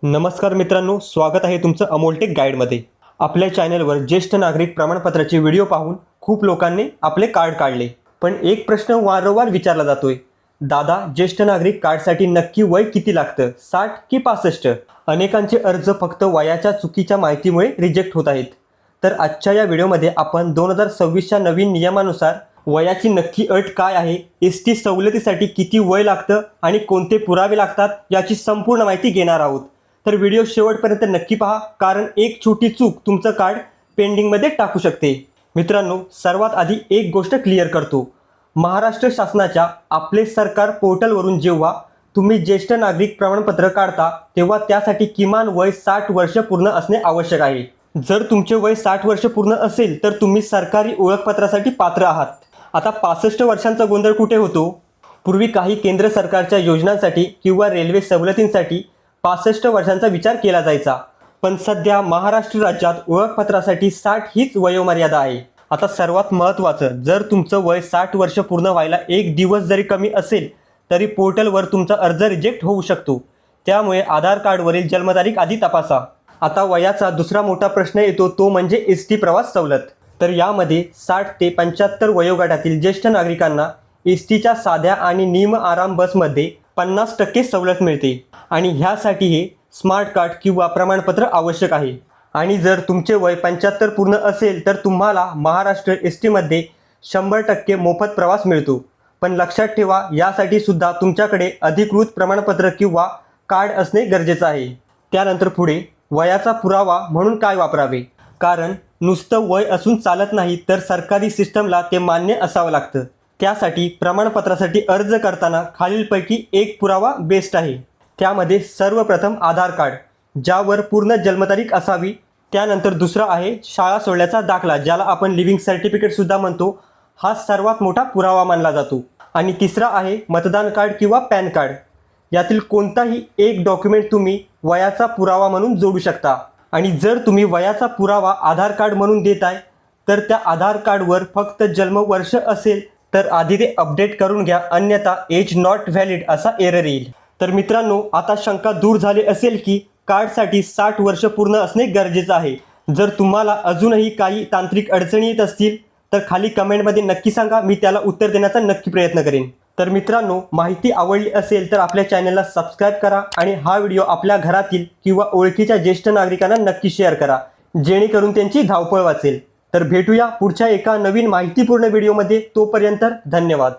नमस्कार मित्रांनो, स्वागत आहे तुमचं अमोलटेक गाईडमध्ये। आपल्या चॅनलवर ज्येष्ठ नागरिक प्रमाणपत्राचे व्हिडिओ पाहून खूप लोकांनी आपले कार्ड काढले। पण एक प्रश्न वारंवार विचारला जातोय, दादा ज्येष्ठ नागरिक कार्डसाठी नक्की वय किती लागतं, 60 की 65? अनेकांचे अर्ज फक्त वयाच्या चुकीच्या माहितीमुळे रिजेक्ट होत आहेत। तर आजच्या या व्हिडिओमध्ये आपण 2026च्या नवीन नियमानुसार वयाची नक्की अट काय आहे, एसटी सवलतीसाठी किती वय लागतं आणि कोणते पुरावे लागतात याची संपूर्ण माहिती घेणार आहोत। तर व्हिडिओ शेवटपर्यंत नक्की पहा, कारण एक छोटी चूक तुमचं कार्ड पेंडिंगमध्ये टाकू शकते। मित्रांनो, सर्वात आधी एक गोष्ट क्लिअर करतो, महाराष्ट्र शासनाच्या आपले सरकार पोर्टलवरून जेव्हा तुम्ही ज्येष्ठ नागरिक प्रमाणपत्र काढता तेव्हा त्यासाठी किमान वय 60 वर्ष पूर्ण असणे आवश्यक आहे। जर तुमचे वय 60 वर्ष पूर्ण असेल तर तुम्ही सरकारी ओळखपत्रासाठी पात्र आहात। आता 65 वर्षांचा गोंधळ कुठे होतो? पूर्वी काही केंद्र सरकारच्या योजनांसाठी किंवा रेल्वे सवलतींसाठी 65 वर्षांचा विचार केला जायचा, पण सध्या महाराष्ट्र राज्यात ओळखपत्रासाठी 60 हीच वयोमर्यादा आहे। आता सर्वात महत्त्वाचं, जर तुमचं वय 60 वर्ष पूर्ण व्हायला एक दिवस जरी कमी असेल तरी पोर्टलवर तुमचा अर्ज रिजेक्ट होऊ शकतो। त्यामुळे आधार कार्डवरील जन्मतारीख आधी तपासा। आता वयाचा दुसरा मोठा प्रश्न येतो, तो म्हणजे एसटी प्रवास सवलत। तर यामध्ये 60 ते 75 वयोगटातील ज्येष्ठ नागरिकांना एसटीच्या साध्या आणि निम आराम बसमध्ये 50% सवलत मिळते आणि ह्यासाठी हे स्मार्ट कार्ड किंवा प्रमाणपत्र आवश्यक आहे। आणि जर तुमचे वय 75 पूर्ण असेल तर तुम्हाला महाराष्ट्र एसटीमध्ये 100% मोफत प्रवास मिळतो। पण लक्षात ठेवा, यासाठी सुद्धा तुमच्याकडे अधिकृत प्रमाणपत्र किंवा कार्ड असणे गरजेचं आहे। त्यानंतर पुढे वयाचा पुरावा म्हणून काय वापरावे, कारण नुसतं वय असून चालत नाही, तर सरकारी सिस्टमला ते मान्य असावं लागतं। त्यासाठी प्रमाणपत्रासाठी अर्ज करताना खालीलपैकी एक पुरावा बेस्ट आहे। त्यामध्ये सर्वप्रथम आधार कार्ड, ज्यावर पूर्ण जन्मतारीख असावी। त्यानंतर दुसरा आहे शाळा सोडल्याचा दाखला, ज्याला आपण लिव्हिंग सर्टिफिकेट सुद्धा म्हणतो, हा सर्वात मोठा पुरावा मानला जातो। आणि तिसरा आहे मतदान कार्ड किंवा पॅन कार्ड। यातील कोणताही एक डॉक्युमेंट तुम्ही वयाचा पुरावा म्हणून जोडू शकता। आणि जर तुम्ही वयाचा पुरावा आधार कार्ड म्हणून देताय तर त्या आधार कार्डवर फक्त जन्मवर्ष असेल तर आधी ते अपडेट करून घ्या, अन्यथा एज नॉट व्हॅलिड असा एरर येईल। तर मित्रांनो, आता शंका दूर झाली असेल की कार्डसाठी 60 वर्ष पूर्ण असणे गरजेचं आहे। जर तुम्हाला अजूनही काही तांत्रिक अडचणी येत असतील तर खाली कमेंटमध्ये नक्की सांगा, मी त्याला उत्तर देण्याचा नक्की प्रयत्न करेन। तर मित्रांनो, माहिती आवडली असेल तर आपल्या चॅनलला सबस्क्राईब करा आणि हा व्हिडिओ आपल्या घरातील किंवा ओळखीच्या ज्येष्ठ नागरिकांना नक्की शेअर करा, जेणेकरून त्यांची धावपळ वाचेल। तर भेटूया पुढच्या एका नवीन माहितीपूर्ण व्हिडिओमध्ये, तोपर्यंत धन्यवाद।